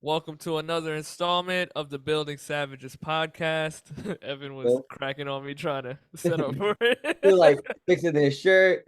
Welcome to another installment of the Building Savages podcast. Evan was Bro. cracking on me trying to set up for He was like it. fixing his shirt,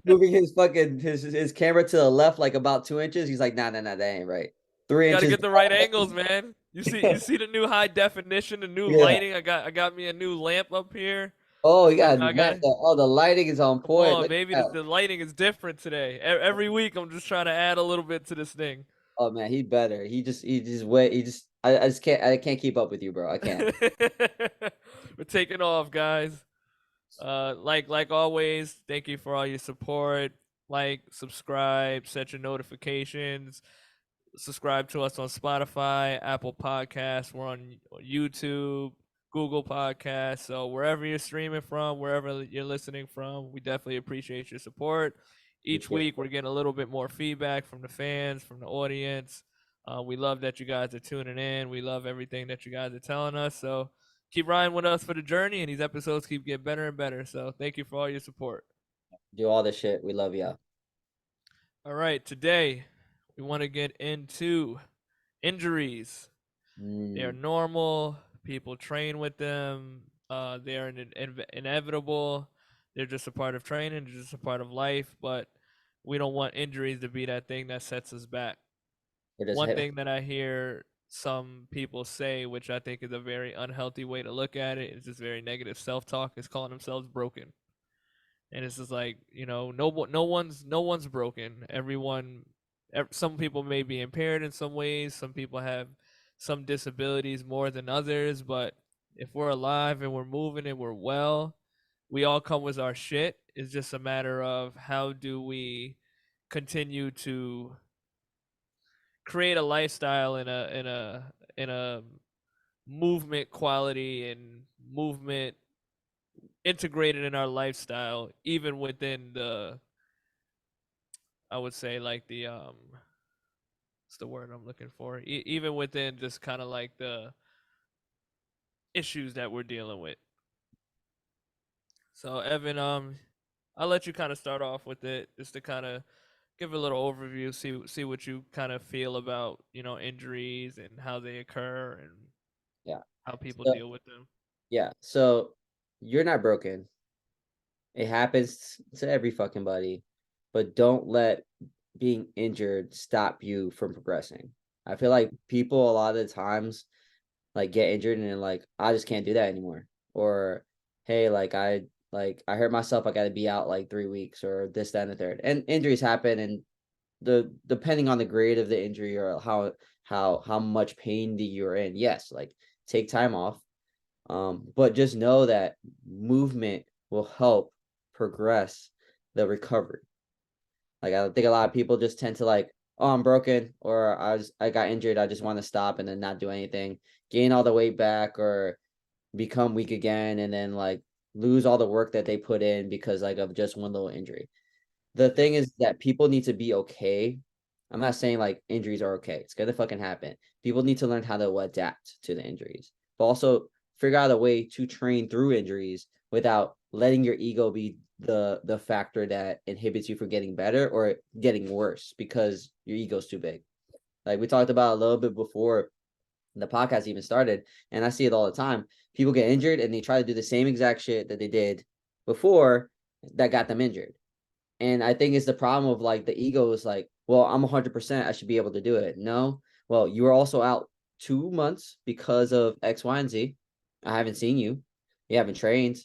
moving his fucking his camera to the left like about 2 inches. He's like, nah, that ain't right. three Got to inches. get the right angles, man. You see the new high definition, the new Yeah. lighting. I got me a new lamp up here. Oh, you I, got I got the lighting is on Come point. on, Look baby. at The, that. the lighting is different today. Every week I'm just trying to add a little bit to this thing. Oh man, he better. He just wait. I just can't keep up with you, bro. I can't. We're taking off, guys. Like always, thank you for all your support. Like, subscribe, set your notifications. Subscribe to us on Spotify, Apple Podcasts. We're on YouTube, Google Podcasts. So wherever you're streaming from, wherever you're listening from, we definitely appreciate your support. Each Appreciate week, we're getting a little bit more feedback from the fans, from the audience. We love that you guys are tuning in. We love everything that you guys are telling us. So keep riding with us for the journey, and these episodes keep getting better and better. So thank you for all your support. Do all this shit. We love y'all. All right, today we want to get into injuries. They are Mm, normal. People train with them. They are inevitable. They're just a part of training. They're just a part of life. But we don't want injuries to be that thing that sets us back. it just One hit. thing that I hear some people say, which I think is a very unhealthy way to look at it, is just very negative self-talk, is calling themselves broken. And it's just like, no one's broken. Some people may be impaired in some ways. Some people have some disabilities more than others. But if we're alive and we're moving and we're well, we all come with our shit. It's just a matter of how do we continue to create a lifestyle in a movement quality and movement integrated in our lifestyle, even within the, I would say, like the what's the word I'm looking for? Even within just kind of like the issues that we're dealing with. So Evan, I'll let you kind of start off with it, just to kind of give a little overview, see what you kind of feel about injuries and how they occur and Yeah. how people So deal with them. yeah. So you're not broken. It happens to every fucking buddy, but don't let being injured stop you from progressing. I feel like people a lot of the times like get injured and they're like, I just can't do that anymore. Or hey, I hurt myself, I gotta be out like 3 weeks or this, that, and the third. And injuries happen and the depending on the grade of the injury or how much pain that you're in, yes, like take time off. But just know that movement will help progress the recovery. Like I think a lot of people just tend to like, oh, I'm broken or I got injured, I just want to stop and then not do anything, gain all the weight back or become weak again and then like lose all the work that they put in because like of just one little injury. The Yep. thing is that people need to be okay. I'm not saying like injuries are okay. It's gonna fucking happen. People need to learn how to adapt to the injuries, but also figure out a way to train through injuries without letting your ego be the factor that inhibits you from getting better or getting worse because your ego's too big. Like we talked about a little bit before the podcast even started, and I see it all the time. People get injured and they try to do the same exact shit that they did before that got them injured. And I think it's the problem of like the ego is like, well, I'm 100%. I should be able to do it. No, well, you were also out 2 months because of X, Y, and Z. I haven't seen you. You haven't trained.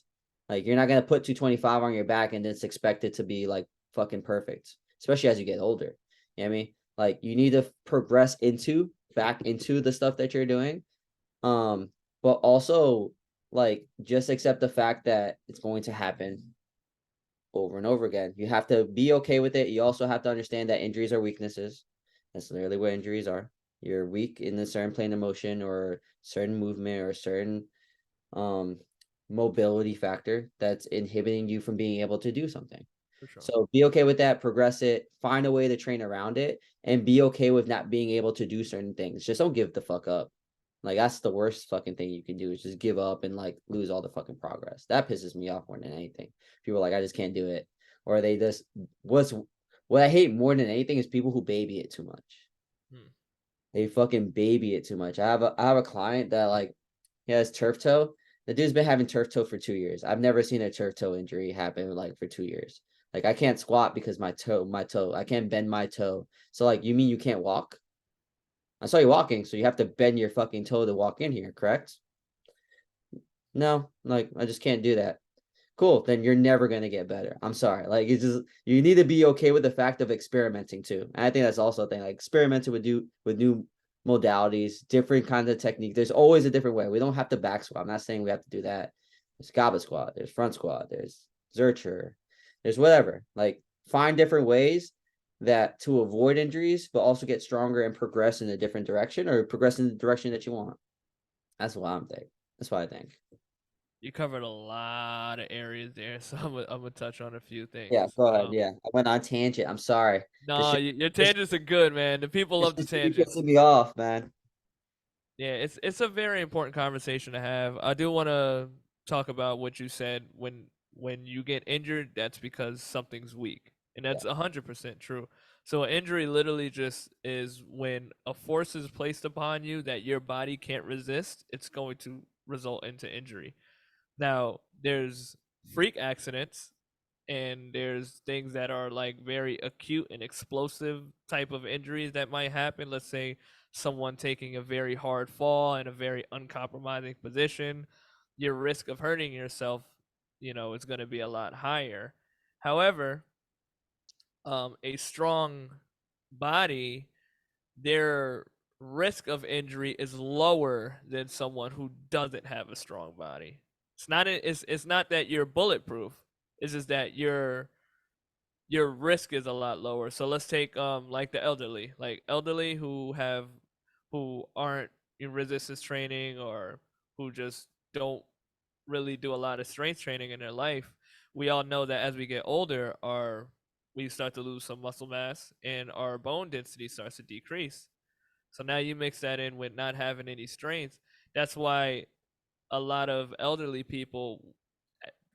Like, you're not going to put 225 on your back and it's expected to be like fucking perfect, especially as you get older. You know what I mean? Like, you need to progress back into the stuff that you're doing. Um, but also, like, just accept the fact that it's going to happen over and over again. You have to be okay with it. You also have to understand that injuries are weaknesses. That's literally what injuries are. You're weak in a certain plane of motion or certain movement or certain um mobility factor that's inhibiting you from being able to do something. For sure. So be okay with that, progress it, find a way to train around it, and be okay with not being able to do certain things. Just don't give the fuck up. Like that's the worst fucking thing you can do is just give up and like lose all the fucking progress. That pisses me off more than anything. People are like, I just can't do it. Or they just what's what I hate more than anything is people who baby it too much. Hmm. They fucking baby it too much. I have a client that like he has turf toe. The dude's been having turf toe for 2 years. I've never seen a turf toe injury happen like for 2 years. Like I can't squat because my toe, I can't bend my toe. So like you mean you can't walk? I saw you walking, so you have to bend your fucking toe to walk in here, correct? No, like I just can't do that. Cool, then you're never gonna get better. I'm sorry. Like it's just you need to be okay with the fact of experimenting too. And I think that's also a thing. Like experimenting with new modalities, different kinds of technique. There's always a different way. We don't have to back squat. I'm not saying we have to do that. There's goblet squat, there's front squat, there's zercher, there's whatever. Like find different ways that to avoid injuries, but also get stronger and progress in a different direction or progress in the direction that you want. That's what I'm thinking. That's what I think. You covered a lot of areas there, so I'm gonna touch on a few Yeah, things. go ahead. Yeah, I went on tangent. I'm sorry. This No, shit, your this, tangents are good, man. The people this love the shit be tangents. pissing me off, man. Yeah, it's a very important conversation to have. I do want to talk about what you said when you get injured, that's because something's weak, and Yeah, that's 100% true. So an injury literally just is when a force is placed upon you that your body can't resist. It's going to result into injury. Now, there's freak accidents and there's things that are like very acute and explosive type of injuries that might happen. Let's say someone taking a very hard fall in a very uncompromising position, your risk of hurting yourself, is going to be a lot higher. However, a strong body, their risk of injury is lower than someone who doesn't have a strong body. It's not that you're bulletproof. It's just that your risk is a lot lower. So let's take like the elderly, like elderly who aren't in resistance training or who just don't really do a lot of strength training in their life. We all know that as we get older, our we start to lose some muscle mass and our bone density starts to decrease. So now you mix that in with not having any strength. That's why a lot of elderly people,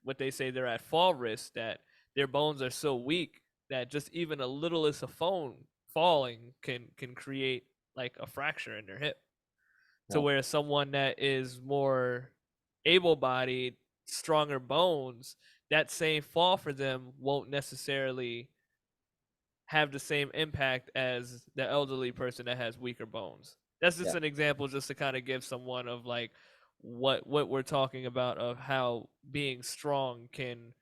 what they say, they're at fall risk, that their bones are so weak that just even a littlest of phone falling can create like a fracture in their hip. To yeah, where someone that is more able-bodied, stronger bones, that same fall for them won't necessarily have the same impact as the elderly person that has weaker bones. That's just yeah, an example, just to kind of give someone of like what we're talking about, of how being strong can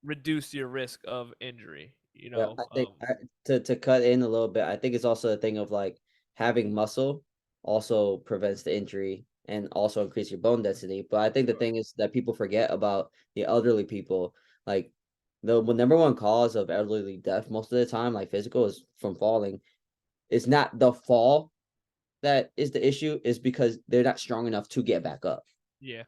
reduce your risk of injury. yeah. I think to cut in a little bit, I think it's also a thing of like having muscle also prevents the injury and also increase your bone density. But I think the Sure. thing is that people forget about the elderly people, like the number one cause of elderly death most of the time, like physical, is from falling. It's not the fall that is the issue, is because they're not strong enough to get back up. Yeah.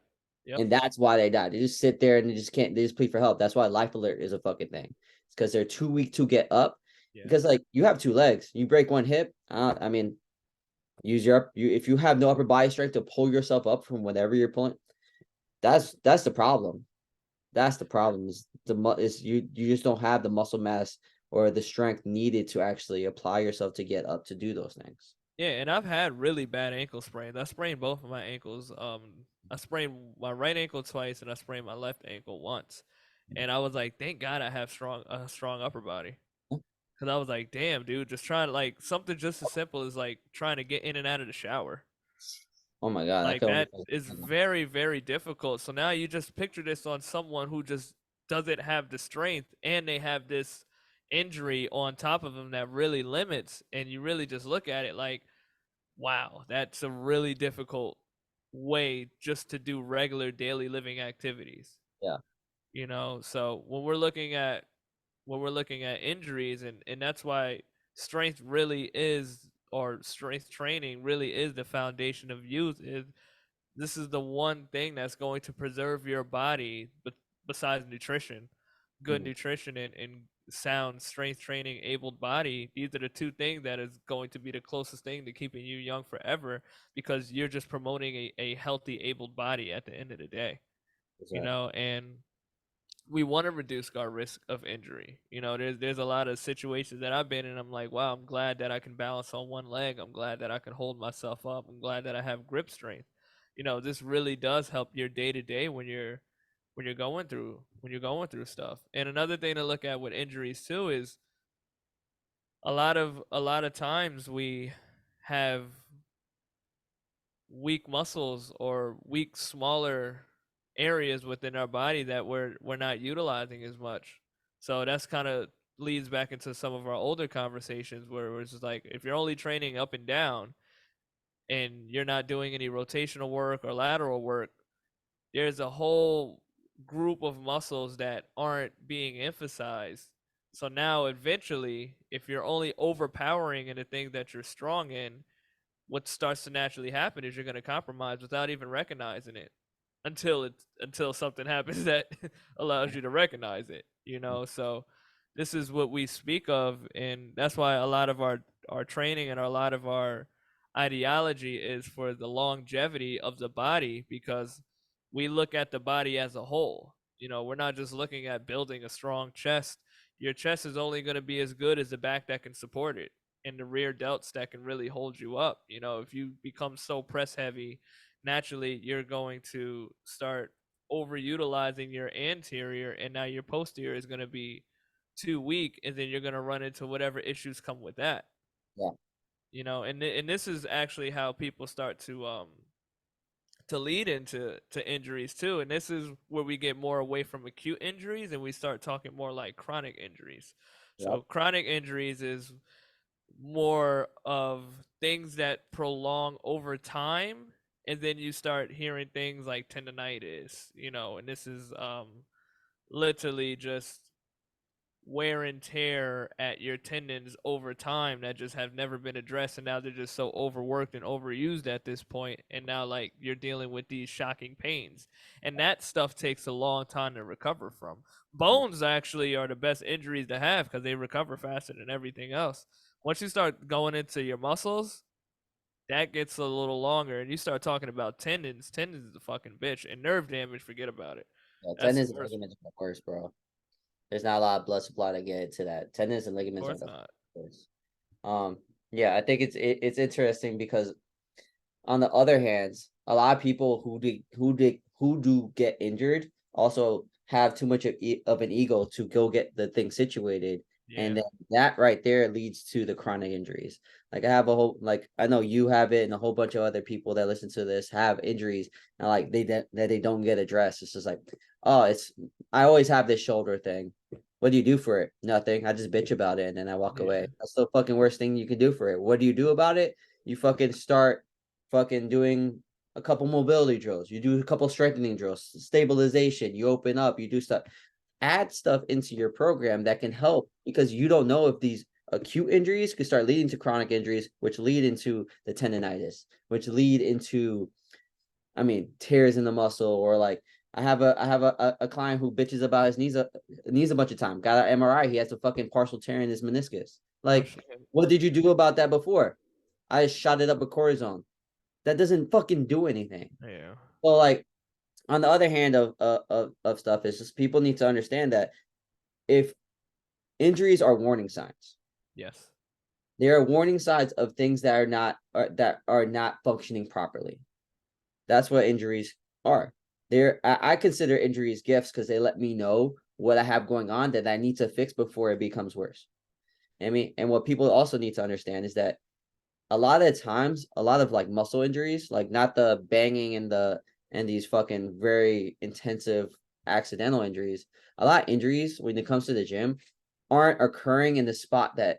Yep. And that's why they die. They just sit there and they just can't. They just plead for help. That's why life alert is a fucking thing. It's because they're too weak to get up. Yeah. Because like you have two legs, you break one hip. I mean, use your you if you have no upper body strength to pull yourself up from whatever you're pulling. That's the problem. That's the problem. Is you just don't have the muscle mass or the strength needed to actually apply yourself to get up to do those things. Yeah, and I've had really bad ankle sprains. I sprained both of my ankles. I sprained my right ankle twice, and I sprained my left ankle once. And I was like, thank God I have a strong upper body. Cause I was like, damn, dude, just trying to like something just as simple as like trying to get in and out of the shower. Oh my god, I Like can only that is very, very difficult. So now you just picture this on someone who just doesn't have the strength and they have this injury on top of them that really limits, and you really just look at it like, wow, that's a really difficult way just to do regular daily living activities. yeah, So when we're looking at injuries, and that's why strength really is, or strength training really is, the foundation of youth. Is This is the one thing that's going to preserve your body, but besides nutrition, good mhm, nutrition and sound strength training abled body. These are the two things that is going to be the closest thing to keeping you young forever, because you're just promoting a healthy abled body at the end of the day. exactly. And we want to reduce our risk of injury. You know, there's a lot of situations that I've been in. I'm like, wow, I'm glad that I can balance on one leg. I'm glad that I can hold myself up. I'm glad that I have grip strength. You know, this really does help your day to day when you're going through stuff. And another thing to look at with injuries too is a lot of times we have weak muscles or weak smaller areas within our body that we're not utilizing as much. So that's kind of leads back into some of our older conversations where it's just like if you're only training up and down and you're not doing any rotational work or lateral work, there's a whole group of muscles that aren't being emphasized. So now eventually, if you're only overpowering in the thing that you're strong in, what starts to naturally happen is you're going to compromise without even recognizing it until something happens that allows you to recognize it, you know. So this is what we speak of, and that's why a lot of our training and a lot of our ideology is for the longevity of the body, because we look at the body as a whole. You know, we're not just looking at building a strong chest. Your chest is only going to be as good as the back that can support it and the rear delts that can really hold you up. You know, if you become so press heavy, naturally you're going to start overutilizing your anterior, and now your posterior is going to be too weak, and then you're going to run into whatever issues come with that. Yeah. You know, and this is actually how people start to lead into injuries too. And this is where we get more away from acute injuries and we start talking more like chronic injuries. Yep. So chronic injuries is more of things that prolong over time, and then you start hearing things like tendonitis, you know, and this is literally just wear and tear at your tendons over time that just have never been addressed, and now they're just so overworked and overused at this point, and now like you're dealing with these shocking pains, and that stuff takes a long time to recover from. Bones actually are the best injuries to have because they recover faster than everything else. Once you start going into your muscles, that gets a little longer, and you start talking about tendons is a fucking bitch, and nerve damage, forget about it. Yeah, That's the tendons and worst one. ligaments are the worst, bro. There's not a lot of blood supply to get to that. Tendons and Of ligaments are course the not. worst. Yeah, I think it's interesting because on the other hand, a lot of people who do get injured also have too much of an ego to go get the thing situated, and Yeah. then that right there leads to the chronic injuries. Like I have a whole like I know you have it, and a whole bunch of other people that listen to this have injuries, and like that they don't get addressed. It's just like, oh, it's I always have this shoulder thing. What do you do for it? Nothing. I just bitch about it and then I walk away. Yeah. That's the fucking worst thing you can do for it. What do you do about it? You fucking start fucking doing a couple mobility drills. You do a couple strengthening drills, stabilization. You open up, you do stuff. Add stuff into your program that can help, because you don't know if these acute injuries could start leading to chronic injuries, which lead into the tendonitis, which lead into, I mean, tears in the muscle, or like I have a client who bitches about his knees a bunch of time. Got an MRI. He has a fucking partial tear in his meniscus. Oh Like, shit. what did you do about that before? I shot it up with cortisone. That doesn't fucking do anything. Yeah. Well, like on the other hand of stuff is just people need to understand that if injuries are warning signs, Yes. they are warning signs of things that are not functioning properly. That's what injuries are. I consider injuries gifts because they let me know what I have going on that I need to fix before it becomes worse. I mean, and what people also need to understand is that a lot of times, a lot of like muscle injuries, like not the banging and these fucking very intensive accidental injuries, a lot of injuries when it comes to the gym aren't occurring in the spot that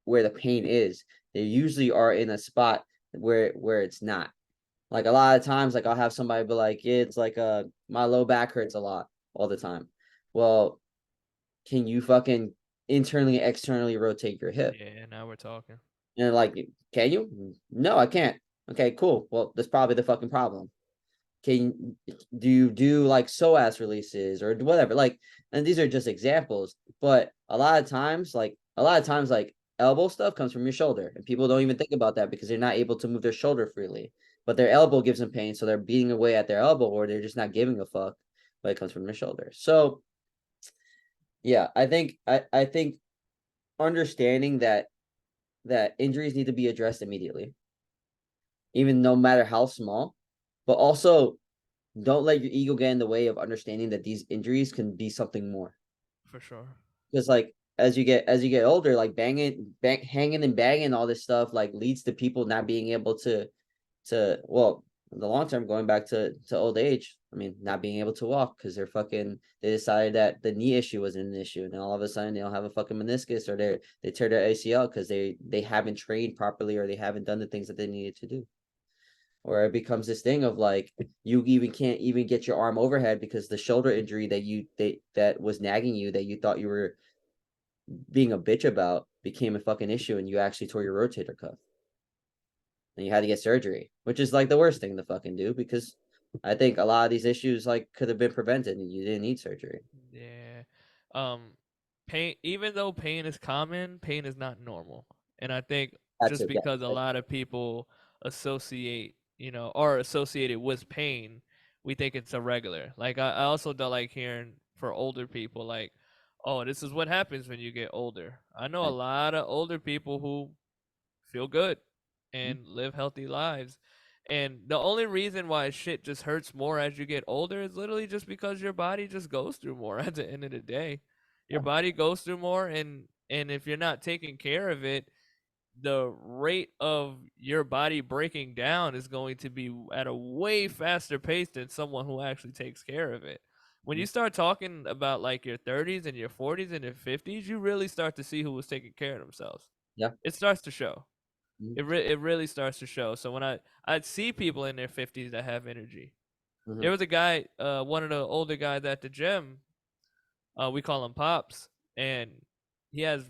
where the pain is. They usually are in a spot where it's not. Like a lot of times, like I'll have somebody be like, yeah, it's like my low back hurts a lot all the time. Well, can you fucking internally, externally rotate your hip? Yeah, now we're talking. And like, can you? No, I can't. Okay, cool. Well, that's probably the fucking problem. Can do you do like psoas releases or whatever? Like, and these are just examples, but a lot of times, like elbow stuff comes from your shoulder, and people don't even think about that because they're not able to move their shoulder freely. But their elbow gives them pain, so they're beating away at their elbow, or they're just not giving a fuck. But it comes from their shoulder. So Yeah, I think understanding that injuries need to be addressed immediately, even no matter how small, but also don't let your ego get in the way of understanding that these injuries can be something more. For sure. Because like as you get older, like hanging and banging all this stuff like leads to people not being able to well in the long term going back to old age. I mean, not being able to walk because they decided that the knee issue was an issue, and then all of a sudden they don't have a fucking meniscus or they tear their ACL because they haven't trained properly or they haven't done the things that they needed to do. Or it becomes this thing of like you even can't even get your arm overhead because the shoulder injury that was nagging you that you thought you were being a bitch about became a fucking issue and you actually tore your rotator cuff and you had to get surgery, which is like the worst thing to fucking do because I think a lot of these issues like could have been prevented and you didn't need surgery. Yeah. Um, pain. Even though pain is common, pain is not normal, and I think That's just it. Yeah. because a lot of people associate, are associated with pain, we think it's irregular. Like I also don't like hearing for older people like, "Oh, this is what happens when you get older." I know a lot of older people who feel good and live healthy lives. And the only reason why shit just hurts more as you get older is literally just because your body just goes through more at the end of the day. Your Yeah. body goes through more, and if you're not taking care of it, the rate of your body breaking down is going to be at a way faster pace than someone who actually takes care of it. When you start talking about like your 30s and your 40s and your 50s, you really start to see who was taking care of themselves. Yeah. It starts to show. Mhm. It really starts to show. So when I'd see people in their 50s that have energy. There Mhm. was a guy, one of the older guys at the gym. We call him Pops, and he has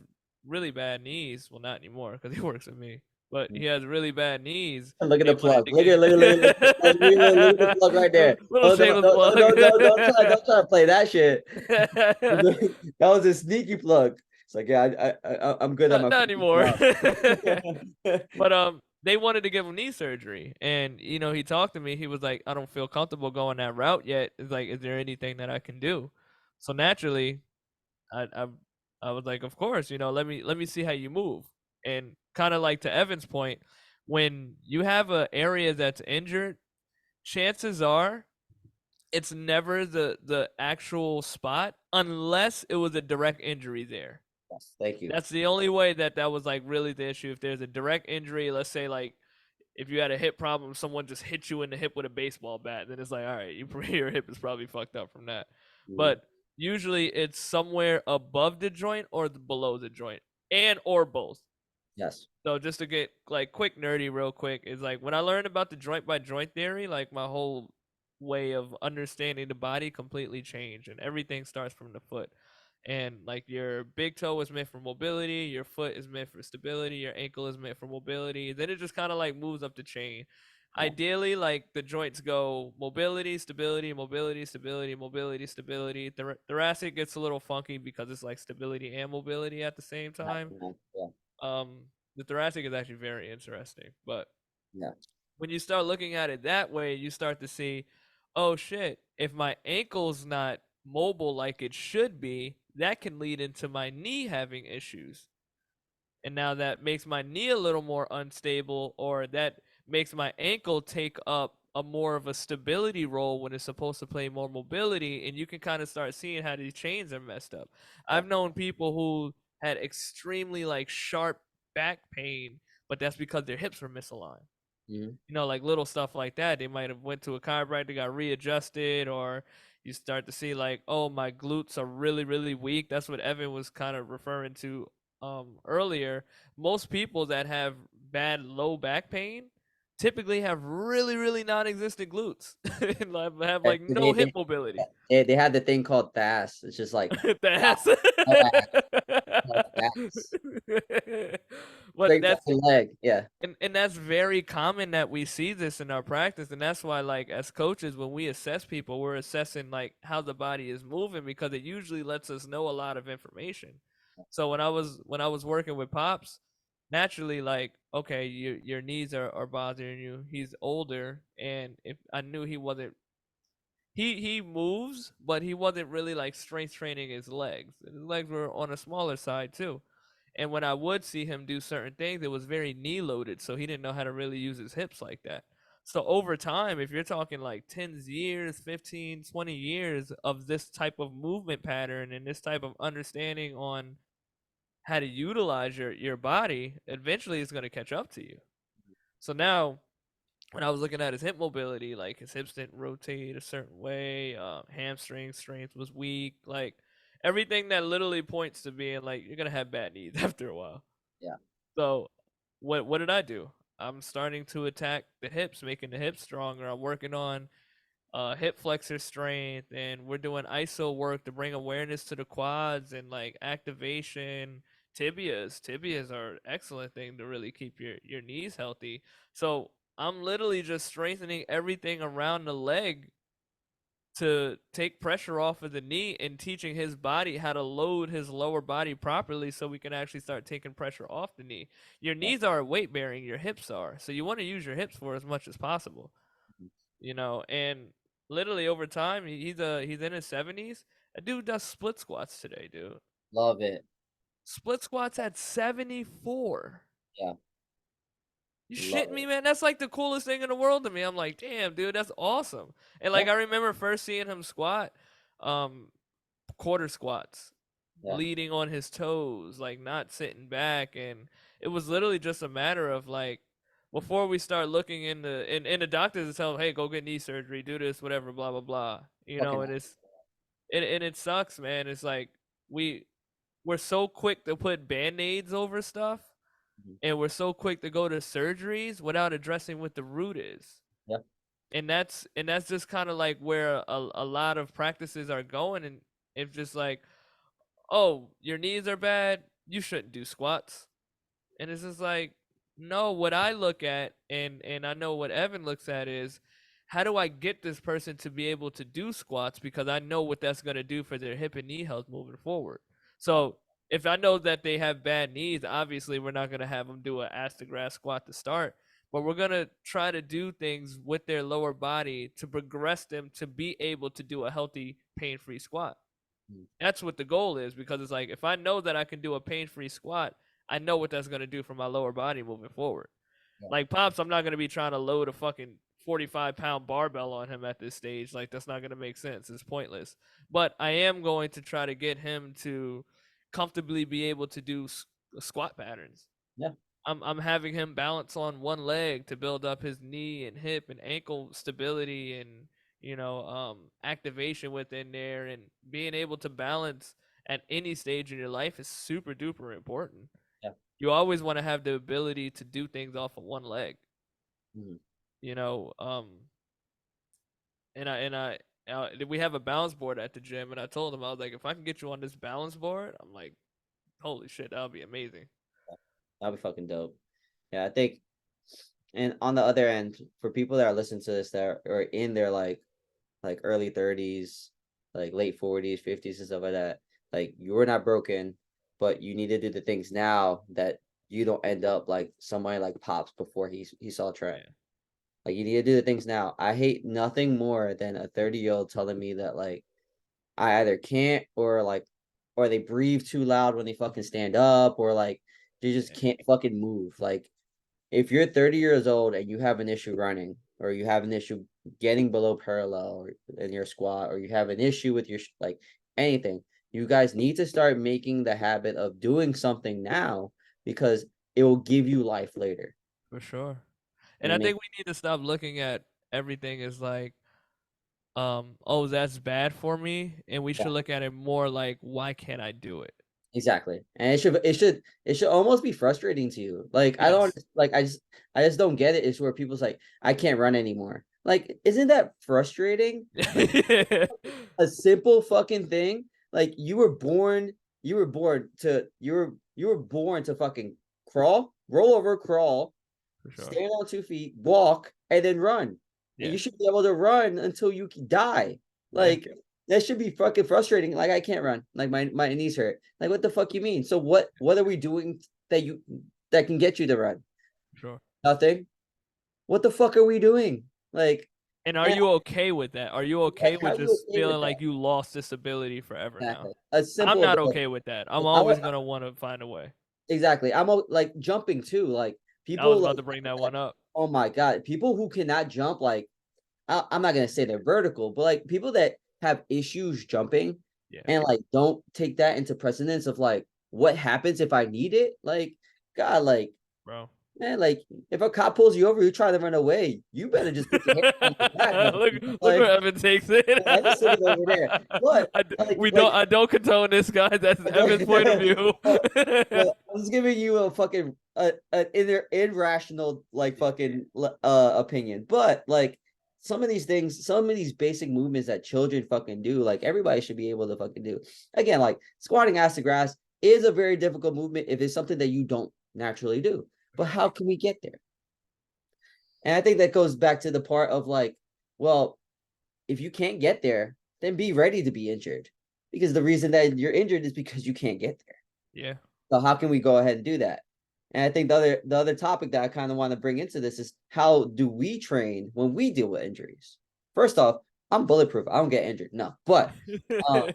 really bad knees. Well, not anymore because he works with me. But he has really bad knees. Look at They the wanted plug. to Look get at look at the plug right there. little Oh no, shameless no, plug. no, no, no, don't try to play that shit. That was a sneaky plug. It's like, yeah, I'm good at my Not fucking anymore. job. But they wanted to give him knee surgery, and he talked to me. He was like, "I don't feel comfortable going that route yet. It's like, is there anything that I can do?" So naturally, I I, I was like, "Of course, let me see how you move." And kind of like to Evan's point, when you have a area that's injured, chances are it's never the actual spot unless it was a direct injury there. Yes, thank you. That's the only way that was like really the issue. If there's a direct injury, let's say like if you had a hip problem, someone just hit you in the hip with a baseball bat, then it's like, all right, your hip is probably fucked up from that. Mhm. But usually it's somewhere above the joint or below the joint, and or both. Yes. So just to get like quick nerdy real quick is like when I learned about the joint by joint theory, like my whole way of understanding the body completely changed and everything starts from the foot. And like your big toe is meant for mobility, your foot is meant for stability, your ankle is meant for mobility. Then it just kind of like moves up the chain. Yeah. Ideally, like the joints go mobility, stability, mobility, stability, mobility, stability. Thoracic gets a little funky because it's like stability and mobility at the same time. Yeah. Yeah. um, the thoracic is actually very interesting, but Yeah. when you start looking at it that way, you start to see, oh shit, if my ankle's not mobile like it should be, that can lead into my knee having issues. And now that makes my knee a little more unstable, or that makes my ankle take up a more of a stability role when it's supposed to play more mobility. And you can kind of start seeing how these chains are messed up. Yeah. I've known people who had extremely like sharp back pain, but that's because their hips were misaligned. Mhm. Like little stuff like that. They might have went to a chiropractor, got readjusted, or you start to see like, oh, my glutes are really, really weak. That's what Evan was kind of referring to earlier. Most people that have bad low back pain typically have really, really non-existent glutes and have like no hip mobility. They had the thing called THAS. It's just like That's no ass, no ass. but Straight that's fucking leg. Yeah. and that's very common that we see this in our practice, and that's why like as coaches when we assess people we're assessing like how the body is moving because it usually lets us know a lot of information. So when I was working with Pops, naturally like, okay, your knees are bothering you, he's older, and if I knew he wasn't he moves, but he wasn't really like strength training his legs. His legs were on a smaller side too. And when I would see him do certain things, it was very knee loaded, so he didn't know how to really use his hips like that. So over time, if you're talking like 10 years, 15, 20 years of this type of movement pattern and this type of understanding on how to utilize your body, eventually it's going to catch up to you. So now when I was looking at his hip mobility, like his hips didn't rotate a certain way, hamstring strength was weak, like everything that literally points to being like you're gonna have bad knees after a while. Yeah. So what did I do? I'm starting to attack the hips, making the hips stronger. I'm working on hip flexor strength, and we're doing ISO work to bring awareness to the quads and like activation. Tibias are an excellent thing to really keep your knees healthy. So I'm literally just strengthening everything around the leg to take pressure off of the knee and teaching his body how to load his lower body properly so we can actually start taking pressure off the knee. Your Yeah. knees are weight bearing, your hips are. So you want to use your hips for as much as possible, Mhm. and literally over time, he's in his 70s. A dude does split squats today, dude. Love it. Split squats at 74. Yeah. You Love shitting me, it. man? That's like the coolest thing in the world to me. I'm like, damn, dude, that's awesome. And Yeah. like I remember first seeing him squat, um, quarter squats, Yeah. leading on his toes, like not sitting back, and it was literally just a matter of like before we start looking into and the doctors tell him, hey, go get knee surgery, do this, whatever, blah blah blah. Fucking. And it sucks, man. It's like we we're so quick to put band-aids over stuff, Mhm. and we're so quick to go to surgeries without addressing what the root is. Yeah. And that's just kind of like where a lot of practices are going, and it's just like, oh, your knees are bad, you shouldn't do squats. And it's just like, no, what I look at and I know what Evan looks at is how do I get this person to be able to do squats because I know what that's going to do for their hip and knee health moving forward. Yeah. So if I know that they have bad knees, obviously we're not going to have them do an ass to grass squat to start, but we're going to try to do things with their lower body to progress them to be able to do a healthy pain-free squat. Mhm. That's what the goal is, because it's like if I know that I can do a pain-free squat, I know what that's going to do for my lower body moving forward. Yeah. Like Pops, I'm not going to be trying to load a fucking 45-pound barbell on him at this stage. Like that's not going to make sense. It's pointless. But I am going to try to get him to comfortably be able to do squat patterns. Yeah. I'm having him balance on one leg to build up his knee and hip and ankle stability and activation within there, and being able to balance at any stage in your life is super duper important. Yeah. You always want to have the ability to do things off of one leg, Mhm. you know. We have a balance board at the gym, and I told him I was like, if I can get you on this balance board, I'm like, holy shit, that would be amazing. That'd be fucking dope. Yeah, I think. And on the other end, for people that are listening to this that are in their like early 30s, like late 40s, 50s and stuff like that, like you're not broken, but you need to do the things now that you don't end up like somebody like Pops before he saw Trent. Yeah, Like you need to do the things now. I hate nothing more than a 30-year-old telling me that like I either can't or they breathe too loud when they fucking stand up or like they just yeah, can't fucking move. Like if you're 30 years old and you have an issue running or you have an issue getting below parallel in your squat or you have an issue with your like anything, you guys need to start making the habit of doing something now because it will give you life later. for sure. And And it I makes think we need to stop looking at everything as like, oh, that's bad for me, and we yeah, should look at it more like, why can't I do it? exactly. And it should almost be frustrating to you. Like I don't Yes. like I just don't get it. It's where people's like, I can't run anymore. Like, isn't that frustrating? Like a simple fucking thing. Like you were born to fucking crawl, roll over, crawl, For sure. stand on 2 feet, walk, and then run. And Yeah. you should be able to run until you die. Yeah. Like that should be fucking frustrating. Like I can't run. Like my knees hurt. Like what the fuck you mean? So what are we doing that can get you to run? For sure. Nothing. What the fuck are we doing? Like And are And you okay with that? Are you yes, okay how with are you just okay with feeling that? like you lost this ability forever now? Exactly. A I'm simple not ability. okay with that. I'm I would always gonna want to find a way. exactly. Like jumping too. Like I was people about to bring that like one up. oh my god, people who cannot jump like I'm not gonna say they're vertical, but like people that have issues jumping Yeah, and like don't take that into precedence of like what happens if I need it. Like God, like bro. man, like if a cop pulls you over, you try to run away, you better just put your hand on your back, motherfucker. Look Like where Evan takes it. I just sitting over there. But like I don't condone this, guys. That's Evan's point of view. well, I was giving you a fucking an irrational like Yeah, fucking opinion, but like some of these things, some of these basic movements that children fucking do, like everybody should be able to fucking do. Again, like squatting ass to grass is a very difficult movement if it's something that you don't naturally do. for But sure. how can we get there? And I think that goes back to the part of like, well, if you can't get there, then be ready to be injured. Because the reason that you're injured is because you can't get there. Yeah, So how can we go ahead and do that? And I think the other topic that I kind of want to bring into this is how do we train when we deal with injuries? First off, I'm bulletproof. I don't get injured. No. But um,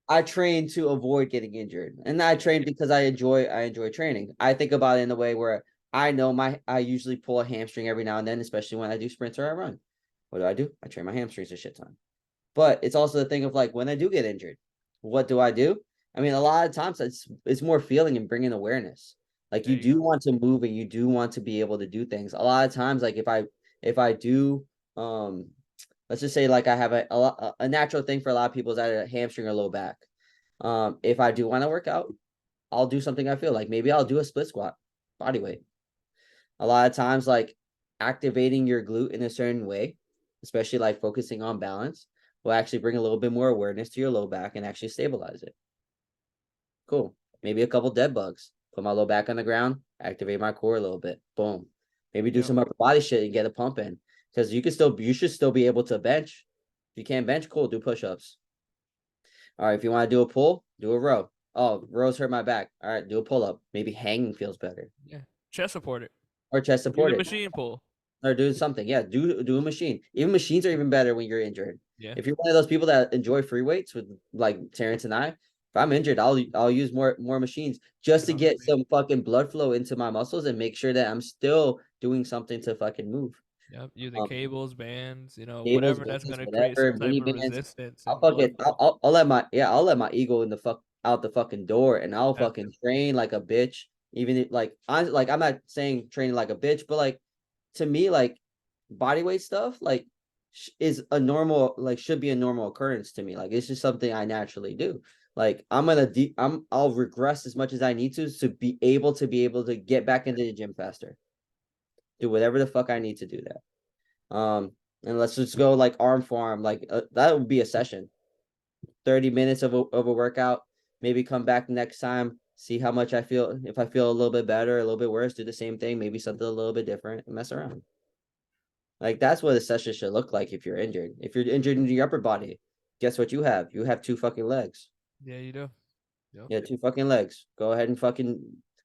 I train to avoid getting injured. And I yeah, train because I enjoy training. I think about it in a way where I usually pull a hamstring every now and then, especially when I do sprints or I run. What do? I train my hamstrings a shit ton. But it's also the thing of like when I do get injured, what do I do? I mean, a lot of times it's more feeling and bringing awareness. Like there you you do go. want to move and you do want to be able to do things. A lot of times, like if I do let's just say like I have a natural thing for a lot of people is either a hamstring or low back. If I do want to work out, I'll do something I feel like maybe I'll do a split squat, body weight. A lot of times, like activating your glute in a certain way, especially like focusing on balance, will actually bring a little bit more awareness to your low back and actually stabilize it. Cool. Maybe a couple dead bugs. Put my low back on the ground, activate my core a little bit. Boom. Maybe do Yep. some upper body shit and get a pump in. Because you should still be able to bench. If you can't bench, cool, do push-ups. All right, if you want to do a pull, do a row. Oh, rows hurt my back. All right, do a pull-up. Maybe hanging feels better. Yeah. Chest support it. Or chest Do the supported. machine pull. Or do something. Yeah, do a machine. Even machines are even better when you're injured. Yeah. If you're one of those people that enjoy free weights with like Terrence and I, if I'm injured, I'll use more machines just to No, get same. some fucking blood flow into my muscles and make sure that I'm still doing something to fucking move. Yep. Using Um, cables, bands, cables, whatever that's bands, gonna create some whatever, type mini of bands. resistance I'll and blood fucking flow. I'll let my ego in the fuck out the fucking door and I'll Have to. fucking train like a bitch. Even if, I'm not saying training like a bitch, but like to me, like body weight stuff, like is a normal, like should be a normal occurrence to me. Like it's just something I naturally do. Like I'll regress as much as I need to be able to get back into the gym faster. Do whatever the fuck I need to do that. And let's just go like arm for arm. Like that would be a session. 30 minutes of a workout. Maybe come back next time, see how much I feel. If I feel a little bit better, a little bit worse, do the same thing, maybe something a little bit different, and mess around. Like that's what a session should look like if you're injured. If you're injured in your upper body, guess what you have? You have two fucking legs. Yeah, you do. Yep. Yeah, two fucking legs. Go ahead and fucking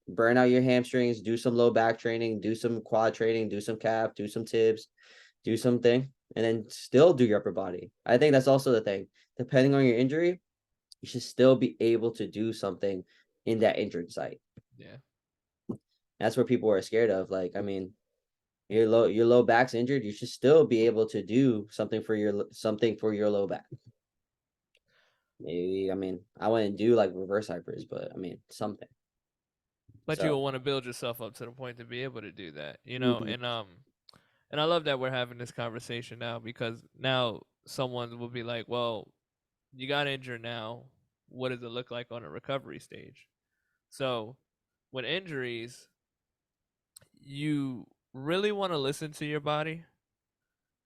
burn out your hamstrings, do some low back training, do some quad training, do some calf, do some tips, do something, and then still do your upper body. I think that's also the thing. Depending on your injury, you should still be able to do something in that injured site. Yeah. That's where people are scared of. Like, I mean, your low back's injured, you should still be able to do something for your low back. Maybe I mean I wouldn't do like reverse hypers, but I mean something. But So you'll want to build yourself up to the point to be able to do that, mhm. and I love that we're having this conversation now because now someone will be like, well, you got injured now. What does it look like on a recovery stage? So, with injuries, you really want to listen to your body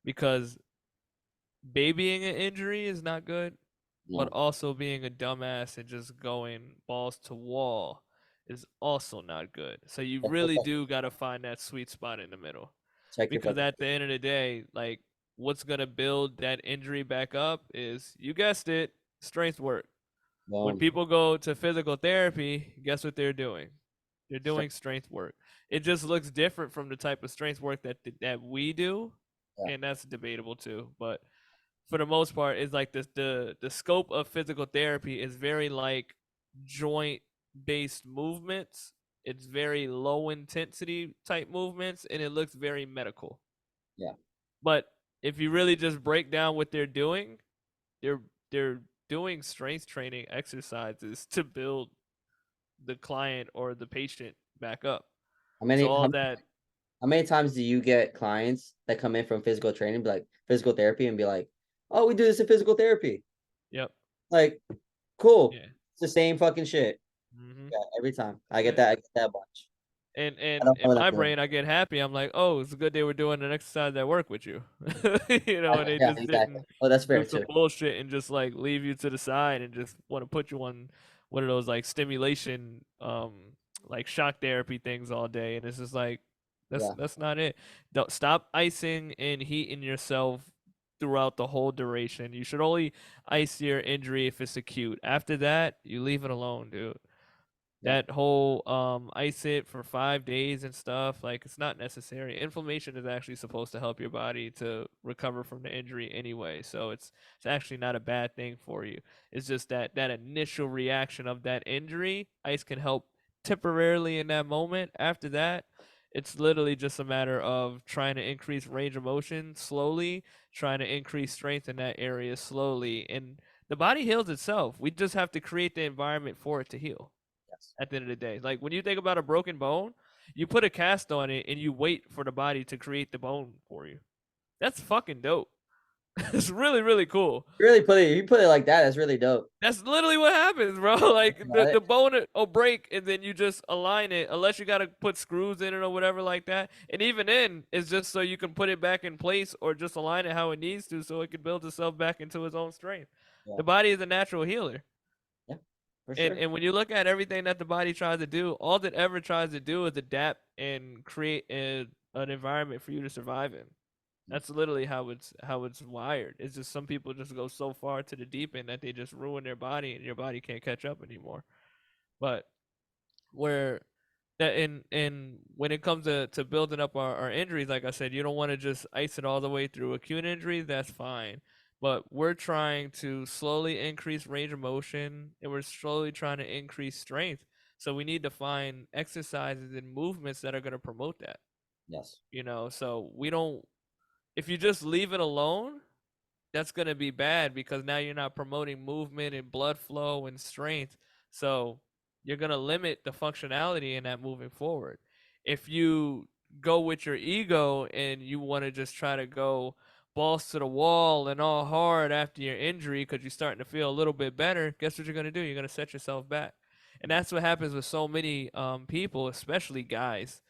because babying an injury is not good, but No, also being a dumbass and just going balls to wall is also not good. So you really do got to find that sweet spot in the middle. check your Because fucking at the end of the day, like what's going to build that injury back up is, you guessed it, strength work. When bone. people go to physical therapy, guess what they're doing? They're doing Strength. strength work. It just looks different from the type of strength work that we do, Yeah. and that's debatable too. But for the most part, it's like the scope of physical therapy is very like joint based movements. It's very low intensity type movements, and it looks very medical. Yeah. But if you really just break down what they're they're doing strength training exercises to build the client or the patient back up. How So many all how, that, how many times do you get clients that come in from physical training, be like physical therapy, and be like, "Oh, we do this in physical therapy." yep, Like, cool. yeah, It's the same fucking shit. mm-hmm, Yeah, every time. I that's get it. that. I get that bunch. And I and don't know in what I'm my doing. brain, I get happy. I'm like, oh, it's good they were doing an exercise that worked with you, and they Yeah, just exactly. didn't Oh, that's do fair some too. bullshit and just like leave you to the side and just want to put you on one of those like stimulation, like shock therapy things all day, and it's just like Yeah. that's not it. Don't stop icing and heating yourself throughout the whole duration. You should only ice your injury if it's acute. After that, you leave it alone, dude. Yeah. That whole ice it for 5 days and stuff, like it's not necessary. Inflammation is actually supposed to help your body to recover from the injury anyway, so it's actually not a bad thing for you. It's just that that initial reaction of that injury, ice can help temporarily in that moment. After that, it's literally just a matter of trying to increase range of motion slowly, trying to increase strength in that area slowly, and the body heals itself. We just have to create the environment for it to heal Yes. at the end of the day. Like when you think about a broken bone, you put a cast on it and you wait for the body to create the bone for you. That's fucking dope. It's really, really cool. You put it like that, that's really dope. That's literally what happens, bro. Think Like about the it. bone will break and then you just align it, unless you gotta put screws in it or whatever like that. And even then, it's just so you can put it back in place or just align it how it needs to, so it can build itself back into its own strength. Yeah. The body is a natural healer. Yeah. For and sure. and when you look at everything that the body tries to do, all it ever tries to do is adapt and create an environment for you to survive in. That's literally how it's wired. It's just some people just go so far to the deep end that they just ruin their body and your body can't catch up anymore. But where that and when it comes to building up our injuries, like I said, you don't want to just ice it all the way through acute injuries. That's fine, but we're trying to slowly increase range of motion and we're slowly trying to increase strength, so we need to find exercises and movements that are going to promote that, Yes. so we don't, if you just leave it alone, that's going to be bad because now you're not promoting movement and blood flow and strength. So you're going to limit the functionality in that moving forward. If you go with your ego and you want to just try to go balls to the wall and all hard after your injury because you're starting to feel a little bit better, guess what you're going to do? You're going to set yourself back. And that's what happens with so many people, especially guys,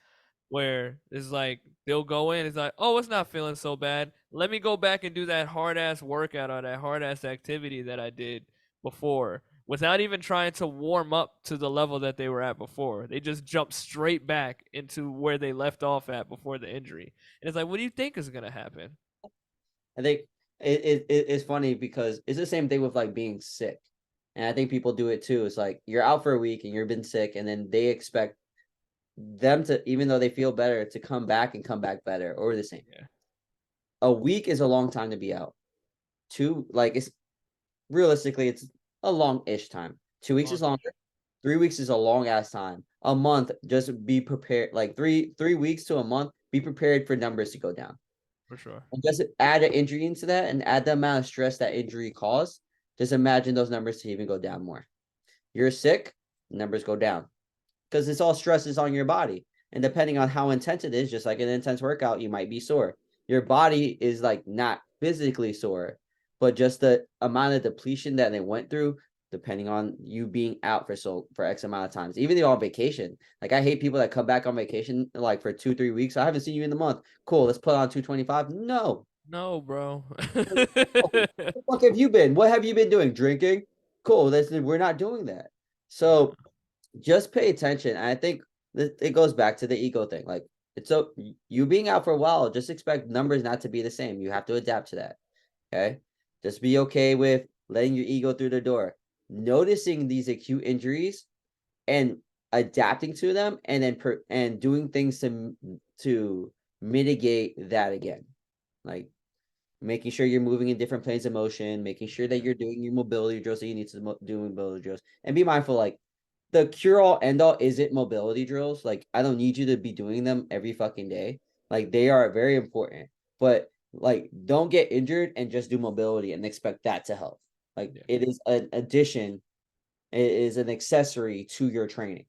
where it's like they'll go in, it's like, oh, it's not feeling so bad. Let me go back and do that hard ass workout or that hard ass activity that I did before without even trying to warm up to the level that they were at before. They just jump straight back into where they left off at before the injury. And it's like, what do you think is gonna happen? I think it's funny because it's the same thing with like being sick. And I think people do it too. It's like you're out for a week and you've been sick, and then they expect them to, even though they feel better, to come back and come back better or the same. Yeah. A week is a long time to be out. Two, like it's realistically, it's a long-ish time. 2 weeks is Longish, longer. 3 weeks is a long ass time. A month, just be prepared. Like three weeks to a month, be prepared for numbers to go down. for sure. And just add an injury into that and add the amount of stress that injury caused. Just imagine those numbers to even go down more. You're sick, numbers go down because it's all stresses on your body. And depending on how intense it is, just like an intense workout, you might be sore. Your body is like not physically sore, but just the amount of depletion that they went through, depending on you being out for X amount of times. Even if you're on vacation. Like I hate people that come back on vacation like for 2-3 weeks. I haven't seen you in the month. Cool, let's put on 225. No. No, bro. What the fuck have you been? What have you been doing? Drinking? Cool. We're not doing that. No. So just pay attention. I think it goes back to the ego thing. Like it's so you being out for a while, just expect numbers not to be the same. You have to adapt to that. Okay. Just be okay with letting your ego through the door, noticing these acute injuries and adapting to them, and then and doing things to mitigate that again. Like making sure you're moving in different planes of motion, making sure that Yeah. you're doing your mobility drills that you need to do mobility drills, and be mindful like the cure all end all isn't mobility drills. Like I don't need you to be doing them every fucking day. Like they are very important, but like don't get injured and just do mobility and expect that to help. Like Yeah. it is an addition, it is an accessory to your training.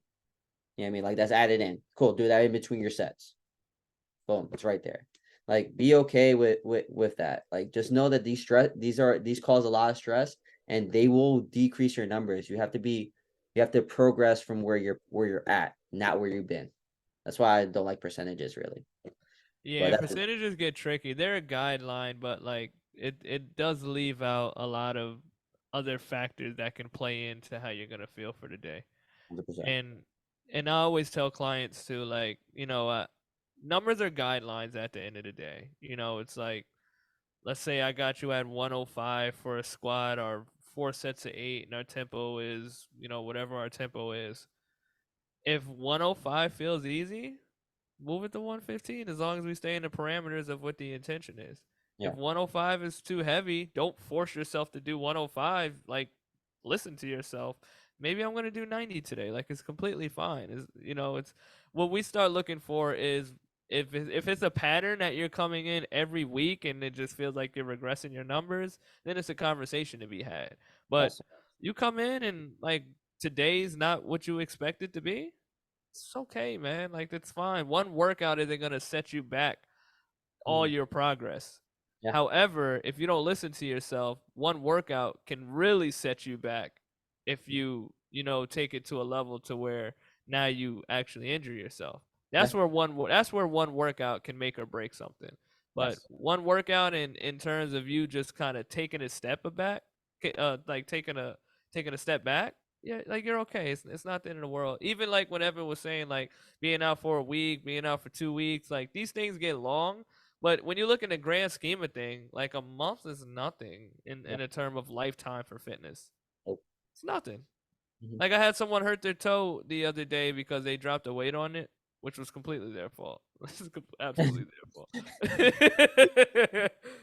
You know what I mean? Like that's added in. Cool. Do that in between your sets. Boom. It's right there. Like be okay with that. Like just know that these cause a lot of stress and they will decrease your numbers. You have to progress from where you're at, not where you've been. That's why I don't like percentages really. But Yeah, that's percentages get tricky. They're a guideline, but like it does leave out a lot of other factors that can play into how you're gonna feel for the day. 100%. And I always tell clients to like, numbers are guidelines at the end of the day. It's like let's say I got you at 105 for a squat or 4 sets of 8 and our tempo is, whatever our tempo is. If 105 feels easy, move it to 115 as long as we stay in the parameters of what the intention is. If Yeah. 105 is too heavy, don't force yourself to do 105. Like, listen to yourself. Maybe I'm gonna do 90 today. Like, it's completely fine. It's what we start looking for is if it's a pattern that you're coming in every week and it just feels like you're regressing your numbers, then it's a conversation to be had. But Yes. you come in and like today's not what you expect it to be, it's okay, man. Like that's fine. One workout isn't gonna set you back all Mhm. your progress. Yeah. However, if you don't listen to yourself, one workout can really set you back if you take it to a level to where now you actually injure yourself. That's That's where one workout can make or break something. But yes. one workout in terms of you just kind of taking a step back, like taking a step back, yeah, like you're okay. It's not the end of the world. Even like when Evan was saying like being out for a week, being out for 2 weeks, like these things get long, but when you look in the grand scheme of thing, like a month is nothing Yeah. in a term of lifetime for fitness. Oh, It's nothing. mhm. Like I had someone hurt their toe the other day because they dropped a weight on it, which was completely their fault. This is absolutely their fault.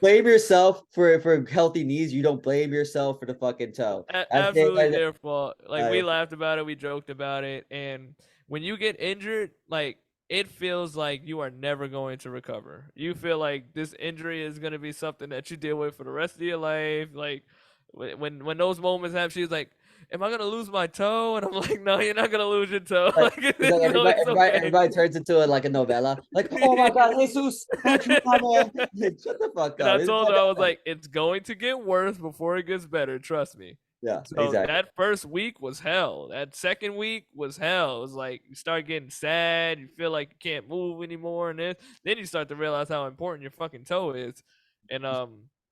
Blame yourself for healthy knees. You don't blame yourself for the fucking toe. I think Absolutely I, their fault. Like I we laughed about it, we joked about it, and when you get injured, like it feels like you are never going to recover. You feel like this injury is going to be something that you deal with for the rest of your life. Like when those moments happen, she's like, "Am I gonna lose my toe?" And I'm like, "No, you're not gonna lose your toe. like Like, it's like no, it's okay." everybody turns into like a novella. Like, oh my God, Jesus, how'd you come in? Like, shut the fuck And up. I It's told not her, I that was bad. like, it's going to get worse before it gets better. Trust me. Yeah, So exactly. that first week was hell. That second week was hell. It was like you start getting sad. You feel like you can't move anymore. And then you start to realize how important your fucking toe is. And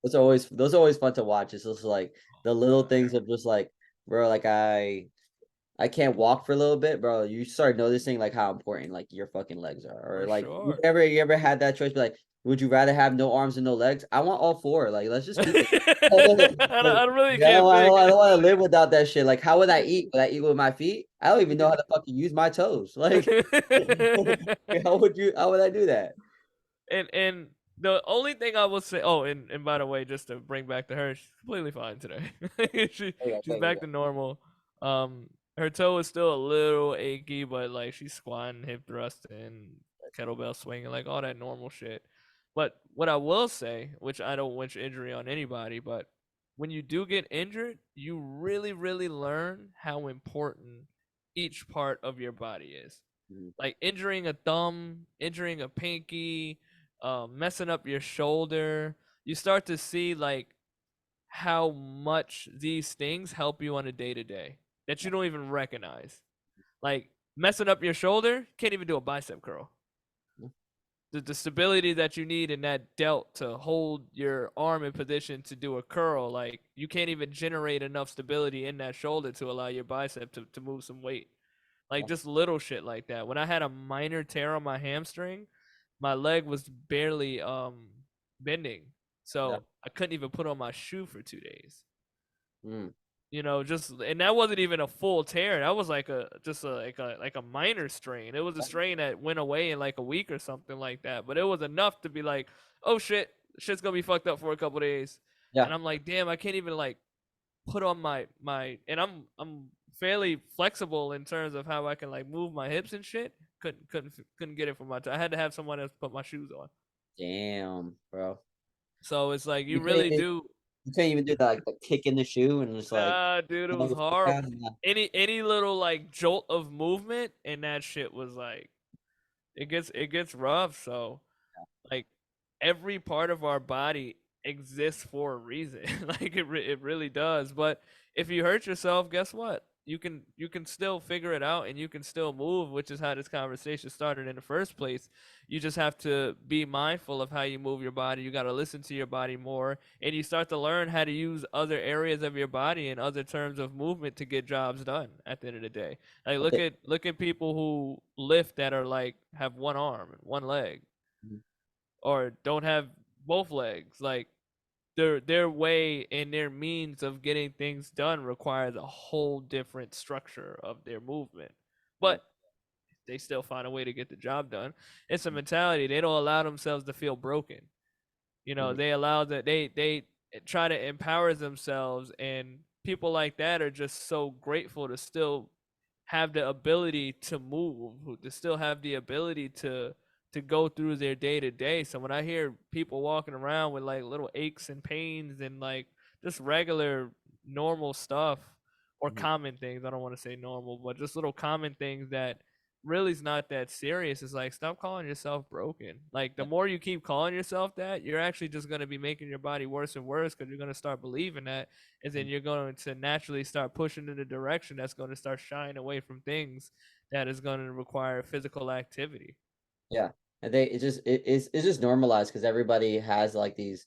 Those are always fun to watch. It's just like oh the my little God, things of just like, bro, like I can't walk for a little bit, bro. You start noticing like how important like your fucking legs are. Or for like sure. you ever had that choice? Be like, would you rather have no arms and no legs? I want all four. Like, let's just keep it. I really Like, can't pick. I don't want to live without that shit. Like, how would I eat? Would I eat with my feet? I don't even know how to fucking use my toes. Like, how would I do that? And the only thing I will say, oh, and by the way, just to bring back to her, she's completely fine today. Okay, She's okay, back okay. to normal. Her toe is still a little achy, but like she's squatting, hip thrusting, kettlebell swinging, like all that normal shit. But what I will say, which I don't wish injury on anybody, but when you do get injured, you really, really learn how important each part of your body is. Mhm. Like injuring a thumb, injuring a pinky, messing up your shoulder, you start to see like how much these things help you on a day to day that you don't even recognize. Like messing up your shoulder, can't even do a bicep curl. The stability that you need in that delt to hold your arm in position to do a curl, like you can't even generate enough stability in that shoulder to allow your bicep to move some weight. Like Yeah, just little shit like that. When I had a minor tear on my hamstring, my leg was barely bending. yeah. So I couldn't even put on my shoe for 2 days. Mm. Just and that wasn't even a full tear. That was like a minor strain. It was a strain that went away in like a week or something like that. But it was enough to be like, oh shit. shit's gonna be fucked up for a couple days. Yeah. And I'm like, damn, I can't even like put on my and I'm fairly flexible in terms of how I can like move my hips and shit. Couldn't get it from my I had to have someone else put my shoes on. Damn, bro. So it's like you You can't really even, do. you can't even do that like the kick in the shoe and just like Nah, dude, it was horrible. Any little like jolt of movement and that shit was like it gets rough. So like every part of our body exists for a reason. Like it really does. But if you hurt yourself, guess what? You can still figure it out and you can still move, which is how this conversation started in the first place. You just have to be mindful of how you move your body. You got to listen to your body more, and you start to learn how to use other areas of your body and other terms of movement to get jobs done at the end of the day. Like I look at people who lift that are like have one arm and one leg think or don't have both legs. Like their way and their means of getting things done requires a whole different structure of their movement. yeah. But they still find a way to get the job done. It's a mentality. They don't allow themselves to feel broken. Mhm. They allow that they try to empower themselves, and people like that are just so grateful to still have the ability to move, to still have the ability to go through their day to day. So when I hear people walking around with like little aches and pains and like just regular normal stuff or Mhm. common things, I don't want to say normal, but just little common things that really is not that serious. It's like stop calling yourself broken. Like the Yeah. more you keep calling yourself that, you're actually just going to be making your body worse and worse because you're going to start believing that, and then Mhm. you're going to naturally start pushing in a direction that's going to start shying away from things that is going to require physical activity. Yeah. And it's just normalized because everybody has like these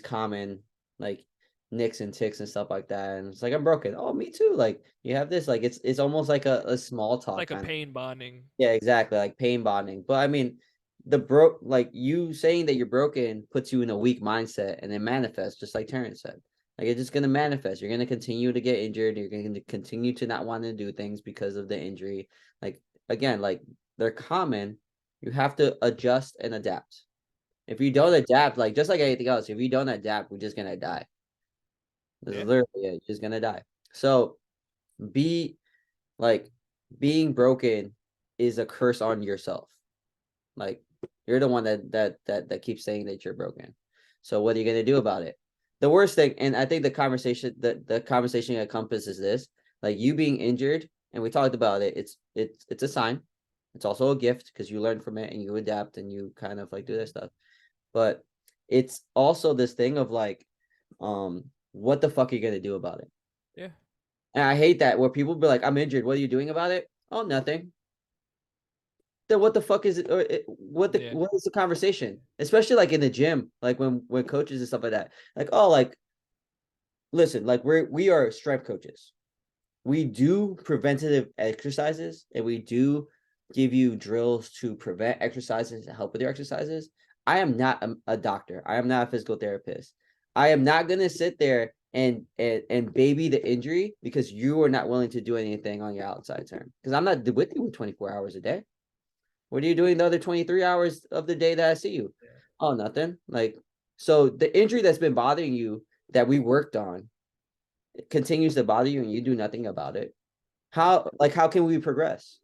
common like nicks and ticks and stuff like that. And it's like I'm broken. Oh, me too. Like you have this, like it's almost like a small It's talk like a kind of. pain bonding. Yeah, exactly. Like pain bonding. But I mean, like you saying that you're broken puts you in a weak mindset and it manifests, just like Terrence said. Like it's just gonna manifest. You're gonna continue to get injured. You're gonna continue to not want to do things because of the injury. Like again, like they're common. You have to adjust and adapt. If you don't Yeah. adapt, like just like anything else, if you don't adapt, we're just gonna die. This is Yeah. literally it. You're just gonna die. So be like being broken is a curse on yourself. Like you're the one that keeps saying that you're broken. So what are you gonna do about it? The worst thing, and I think the conversation encompasses this, like you being injured, and we talked about it. It's a sign. It's also a gift because you learn from it and you adapt and you kind of like do this stuff. But it's also this thing of like, what the fuck are you gonna do about it? Yeah. And I hate that where people be like, I'm injured. What are you doing about it? Oh, nothing. Then what the fuck is it? Or Yeah. what is the conversation? Especially like in the gym, like when coaches and stuff like that. Like, oh, like listen, like we are strength coaches. We do preventative exercises and we do give you drills to prevent exercises to help with your exercises. I am not a doctor. I am not a physical therapist. I am not gonna sit there and baby the injury because you are not willing to do anything on your outside term. Because I'm not with you with 24 hours a day. What are you doing the other 23 hours of the day that I see you? Yeah. Oh, nothing. Like, so the injury that's been bothering you that we worked on continues to bother you and you do nothing about it. Yeah. How can we progress?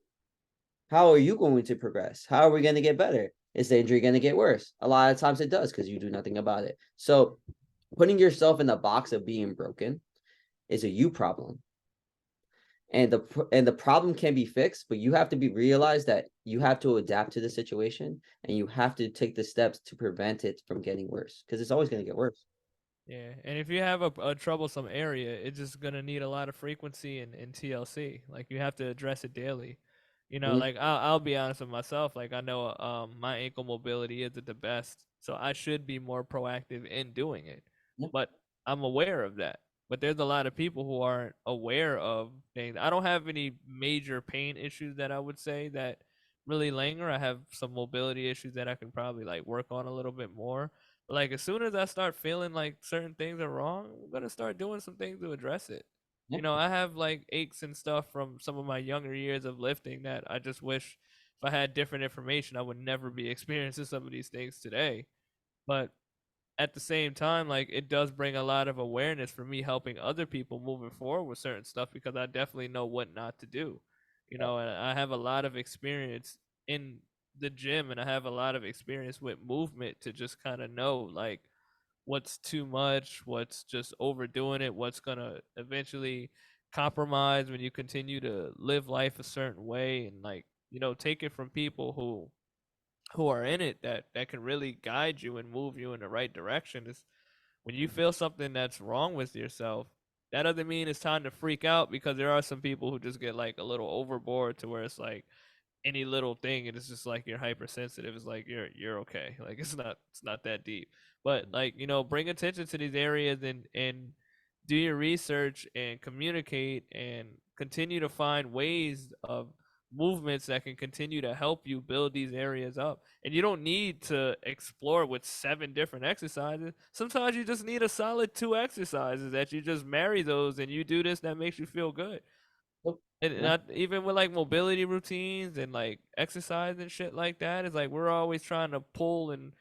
How are you going to progress? How are we going to get better? Is the injury going to get worse? A lot of times it does because you do nothing about it. So putting yourself in the box of being broken is a you problem. And the problem can be fixed, but you have to be realized that you have to adapt to the situation and you have to take the steps to prevent it from getting worse because it's always going to get worse. Yeah, and if you have a troublesome area, it's just gonna need a lot of frequency and TLC. Like you have to address it daily. Mhm. Like I'll be honest with myself. Like I know my ankle mobility isn't the best, so I should be more proactive in doing it. Yeah, But I'm aware of that. But there's a lot of people who aren't aware of things. I don't have any major pain issues that I would say that really linger. I have some mobility issues that I can probably like work on a little bit more, like as soon as I start feeling like certain things are wrong, I'm gonna start doing some things to address it. yeah, I have like aches and stuff from some of my younger years of lifting that I just wish if I had different information, I would never be experiencing some of these things today. But at the same time, like it does bring a lot of awareness for me helping other people moving forward with certain stuff because I definitely know what not to do. And I have a lot of experience in the gym and I have a lot of experience with movement to just kind of know like what's too much, what's just overdoing it, what's going to eventually compromise when you continue to live life a certain way and like, take it from people who are in it that can really guide you and move you in the right direction. Is when you feel something that's wrong with yourself, that doesn't mean it's time to freak out because there are some people who just get like a little overboard to where it's like any little thing and it's just like you're hypersensitive. It's like you're okay. Like it's not that deep. But like, bring attention to these areas and do your research and communicate and continue to find ways of movements that can continue to help you build these areas up. And you don't need to explore with 7 different exercises. Sometimes you just need a solid 2 exercises that you just marry those and you do this that makes you feel good. Nope. And Yeah. not even with like mobility routines and like exercise and shit like that. It's like we're always trying to pull and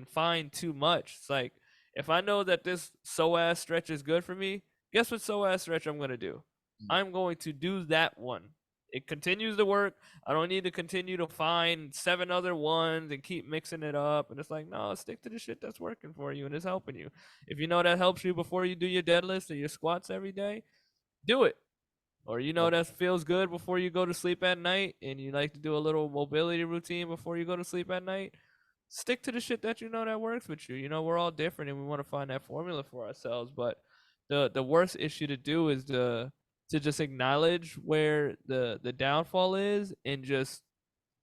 find too much. It's like if I know that this psoas stretch is good for me, guess what psoas stretch I'm gonna do? I'm going to do that one. It continues to work. I don't need to continue to find 7 other ones and keep mixing it up. And it's like, no, stick to the shit that's working for you and is helping you. If you know that helps you before you do your deadlifts or your squats every day, do it. Or Yep. that feels good before you go to sleep at night and you like to do a little mobility routine before you go to sleep at night, stick to the shit that you know that works with you. We're all different and we want to find that formula for ourselves, but the worst issue to do is to just acknowledge where the downfall is and just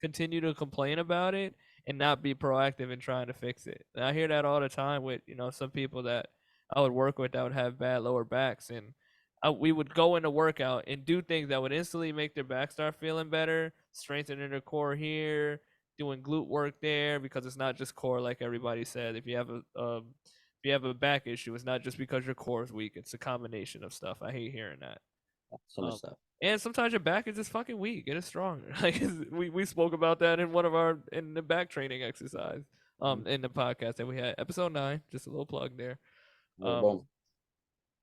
continue to complain about it and not be proactive in trying to fix it. And I hear that all the time with, some people that I would work with that would have bad lower backs and we would go into workout and do things that would instantly make their back start feeling better, strengthening their core here, doing glute work there because it's not just core like everybody said. If you have a back issue, it's not just because your core is weak. It's a combination of stuff. I hate hearing that. So much Um, stuff. and sometimes your back is just fucking weak. It is stronger. Like we spoke about that in one of our in the back training exercise. Mhm. In the podcast that we had, episode 9. Just a little plug there. Yeah, Um, boom.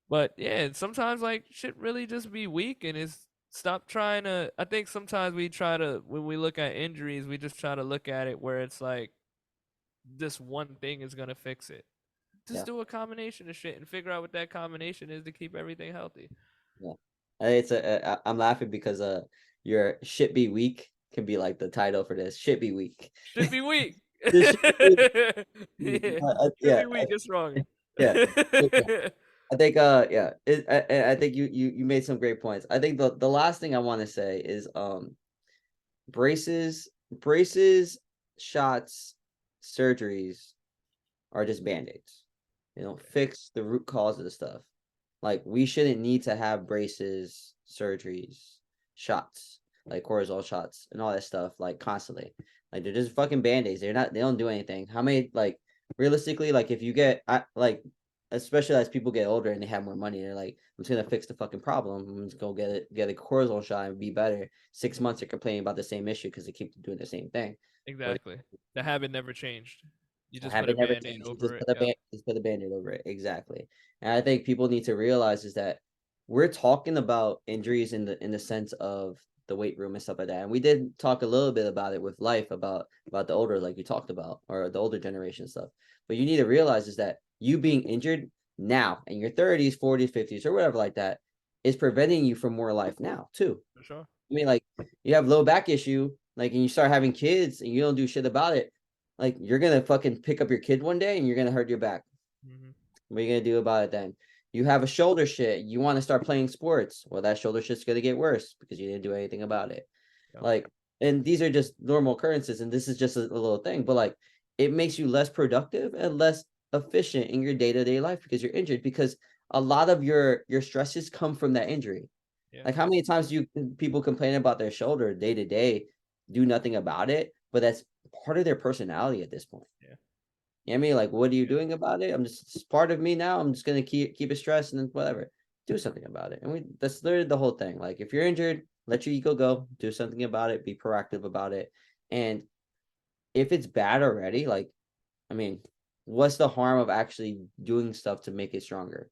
but yeah, sometimes like shit really just be weak and it's stop trying to. I think sometimes we try to when we look at injuries, we just try to look at it where it's like this one thing is gonna fix it. Just Yeah. do a combination of shit and figure out what that combination is to keep everything healthy. Yeah. I'm laughing because your shit be weak can be like the title for this. Shit be weak. Should be weak. This shit be weak. Yeah, should Yeah. be weak and stronger. Yeah. Yeah. I think yeah, I think you made some great points. I think the last thing I want to say is braces, shots, surgeries are just band-aids. They don't fix the root cause of the stuff. Like we shouldn't need to have braces, surgeries, shots, like cortisol shots and all that stuff, like constantly. Like they're just fucking band-aids. They don't do anything. How many like realistically, like if you get like especially as people get older and they have more money, they're like, I'm just gonna fix the fucking problem. I'm just gonna get a cortisol shot and be better. 6 months they're complaining about the same issue because they keep doing the same thing. But Exactly. The habit never changed. You I just put a haven't never band-aid changed. You over it. Yep. just put a band-aid over it. Exactly. And I think people need to realize is that we're talking about injuries in the sense of the weight room and stuff like that. And we did talk a little bit about it with life about the older, like you talked about, or the older generation stuff. But you need to realize is that you being injured now in your 30s, 40s, 50s, or whatever like that is preventing you from more life now too. For sure. I mean, like you have low back issue, like, and you start having kids and you don't do shit about it, like you're gonna fucking pick up your kid one day and you're gonna hurt your back. Hmm. What are you gonna do about it then? You have a shoulder shit. You want to start playing sports. Well, that shoulder shit's gonna get worse because you didn't do anything about it. Yep. Like, and these are just normal occurrences, and this is just a little thing, but like it makes you less productive and less efficient in your day-to-day life because you're injured because a lot of your stresses come from that injury. Yeah. Like how many times do you people complain about their shoulder day to day, do nothing about it, but that's part of their personality at this point. Yeah. You know what I mean? Like, what are you Yeah. doing about it? It's part of me now. I'm just gonna keep it stressed and then whatever. Do something about it. And that's literally the whole thing. Like if you're injured, let your ego go, do something about it, be proactive about it. And if it's bad already, like, I mean, what's the harm of actually doing stuff to make it stronger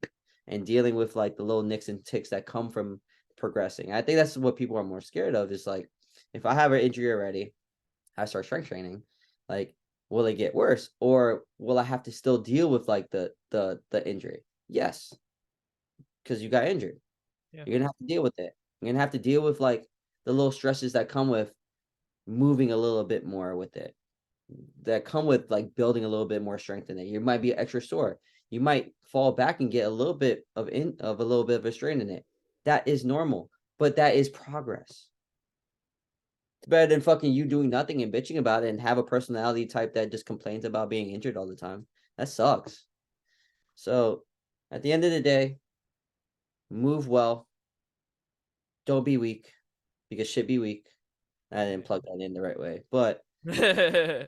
and dealing with like the little nicks and ticks that come from progressing? I think that's what people are more scared of, is like, if I have an injury already, I start strength training, like, will it get worse, or will I have to still deal with like the injury? Yes, because you got injured. Yeah. You're gonna have to deal with it. You're gonna have to deal with like the little stresses that come with moving a little bit more with it, that come with like building a little bit more strength in it. You might be extra sore. You might fall back and get a little bit of a little bit of a strain in it. That is normal, but that is progress. It's better than fucking you doing nothing and bitching about it and have a personality type that just complains about being injured all the time. That sucks. So at the end of the day, move well. Don't be weak, because shit be weak. I didn't plug that in the right way, Yeah.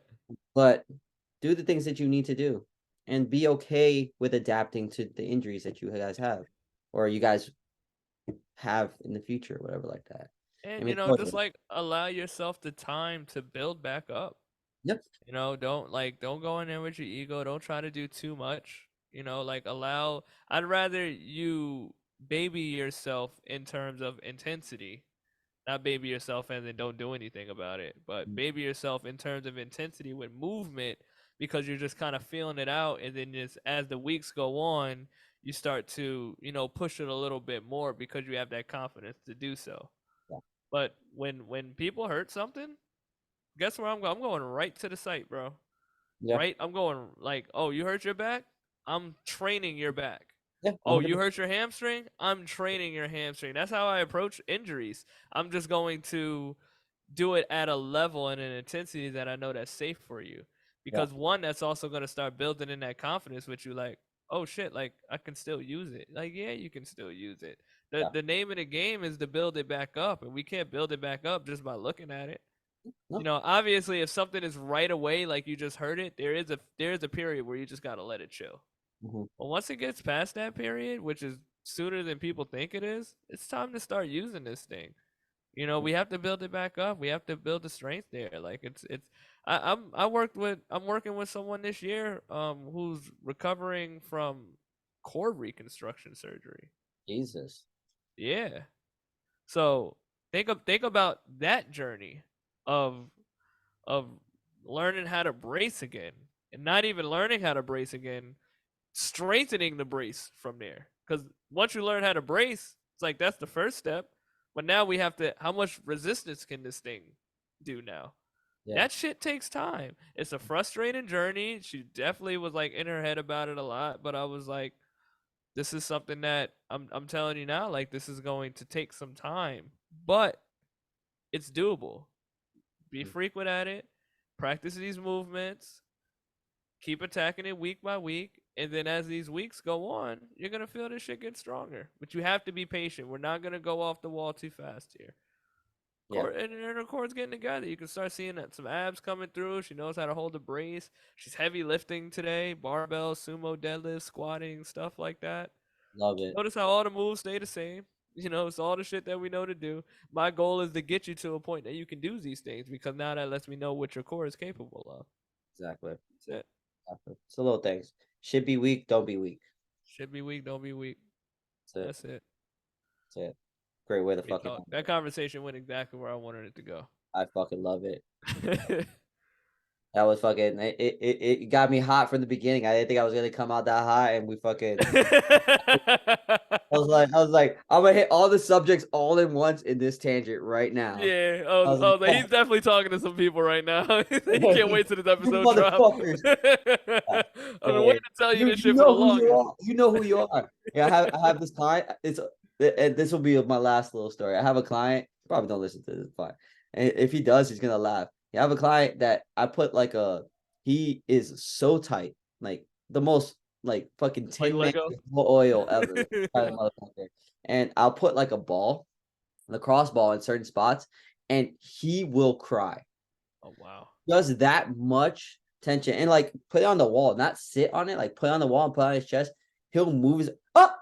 but do the things that you need to do and be okay with adapting to the injuries that you guys have, or you guys have in the future, whatever like that. I And mean, just like allow yourself the time to build back up. yep, Don't go in there with your ego. Don't try to do too much. Like allow. I'd rather you baby yourself in terms of intensity, not baby yourself and then don't do anything about it, but baby yourself in terms of intensity with movement, because you're just kind of feeling it out, and then just as the weeks go on, you start to push it a little bit more because you have that confidence to do so. yeah, But when people hurt something, guess where I'm going? I'm going right to the site, bro. yeah, Right? I'm going like, oh, you hurt your back? I'm training your back. yeah, Oh, you 100%. hurt your hamstring? I'm training your hamstring. That's how I approach injuries. I'm just going to do it at a level and an intensity that I know that's safe for you. Yeah, Because one, that's also going to start building in that confidence with you, like, oh shit, like I can still use it. Like, yeah, you can still use it. The yeah, the name of the game is to build it back up, and we can't build it back up just by looking at it. no, Obviously, if something is right away, like you just heard it, there is a period where you just gotta let it chill. hmm, But once it gets past that period, which is sooner than people think it is, it's time to start using this thing. We have to build it back up. We have to build the strength there. Like it's. I'm working with someone this year, who's recovering from core reconstruction surgery. Jesus, Yeah. So think about that journey of of learning how to brace again, and not even learning how to brace again, strengthening the brace from there. Because once you learn how to brace, it's like that's the first step. But now we have to, how much resistance can this thing do now? yeah, That shit takes time. It's a frustrating journey. She definitely was like in her head about it a lot, but I was like, this is something that I'm telling you now, like this is going to take some time, but it's doable. Be frequent at it, practice these movements, keep attacking it week by week, and then as these weeks go on, you're gonna feel this shit get stronger. But you have to be patient. We're not gonna go off the wall too fast here. yeah, And her core's getting together. You can start seeing that some abs coming through. She knows how to hold a brace. She's heavy lifting today, barbell, sumo deadlift, squatting, stuff like that. love it. Notice how all the moves stay the same. It's all the shit that we know to do. My goal is to get you to a point that you can do these things, because now that lets me know what your core is capable of. Exactly, That's it. exactly. It's the little things. Should be weak, don't be weak. Should be weak, don't be weak. That's it. That's it. That's it. Great way to Great fucking talk. end That it. conversation went exactly where I wanted it to go. I fucking love it. That was fucking it got me hot from the beginning. I didn't think I was gonna come out that hot, and we fucking I was like, I'm gonna hit all the subjects all in once in this tangent right now. Yeah. I was Oh, he's like, definitely talking to some people right now. He can't you wait till this episode drop. motherfuckers. Yeah. I've been waiting Hey, to tell you you this you shit for the know who you longest. are. You know who you are. Yeah, I have this client. And this will be my last little story. I have a client. He probably don't listen to this, fine. And if he does, he's gonna laugh. I have a client that I put like he is so tight, like the most like fucking Like tin man Lego. oil ever, kind of motherfucker. And I'll put like a ball, lacrosse ball in certain spots, and he will cry. Oh wow. Does that much tension and like put it on the wall, not sit on it, like put it on the wall and put it on his chest. He'll move his up,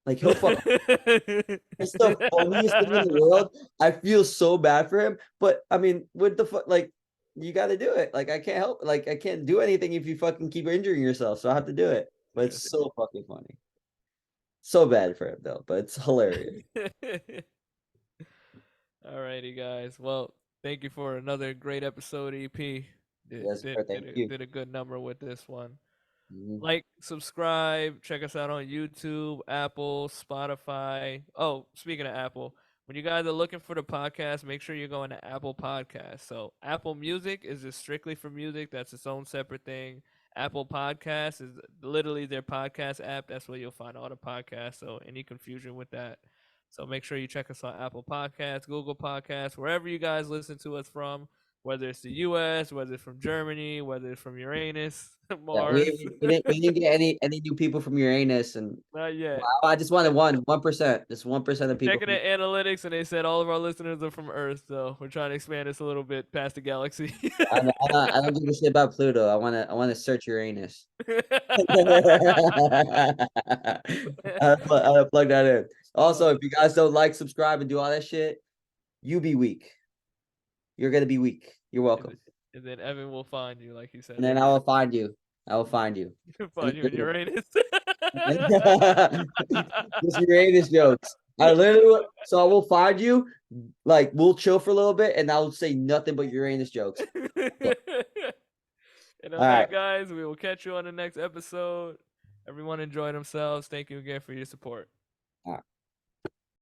like he'll fuck. It's the funniest thing in the world. I feel so bad for him, but I mean, what the fuck, like you got to do it. Like I can't help. Like I can't do anything if you fucking keep injuring yourself. So I have to do it. But it's so fucking funny. So bad for him though, but it's hilarious. Alrighty, guys. Well, thank you for another great episode, EP. Did Yes, did bro. did Thank a, you. did a good number with this one. Mhm. Like, subscribe, check us out on YouTube, Apple, Spotify. Oh, speaking of Apple, when you guys are looking for the podcast, make sure you're going to Apple Podcasts. So Apple Music is just strictly for music. That's its own separate thing. Apple Podcasts is literally their podcast app. That's where you'll find all the podcasts. So any confusion with that. So make sure you check us on Apple Podcasts, Google Podcasts, wherever you guys listen to us from, whether it's the US, whether it's from Germany, whether it's from Uranus, Yeah, Mars. we didn't get any new people from Uranus, and Not yet. wow, I just wanted 1%, just 1% of people Checking from. the analytics, and they said all of our listeners are from Earth. So we're trying to expand this a little bit past the galaxy. I don't give a shit about Pluto. I want to search Uranus. I'll plug that in. Also, Uh, if you guys don't like, subscribe, and do all that shit, you be weak. You're gonna be weak. You're and, welcome. th- and then Evan will find you, like he said And then I earlier. will find you. I will find you. He'll And find you in Uranus. just Uranus jokes. I literally, so I will find you. Like we'll chill for a little bit, and I'll say nothing but Uranus jokes. So, And all on right. that, guys, we will catch you on the next episode. Everyone enjoy themselves. Thank you again for your support. All right.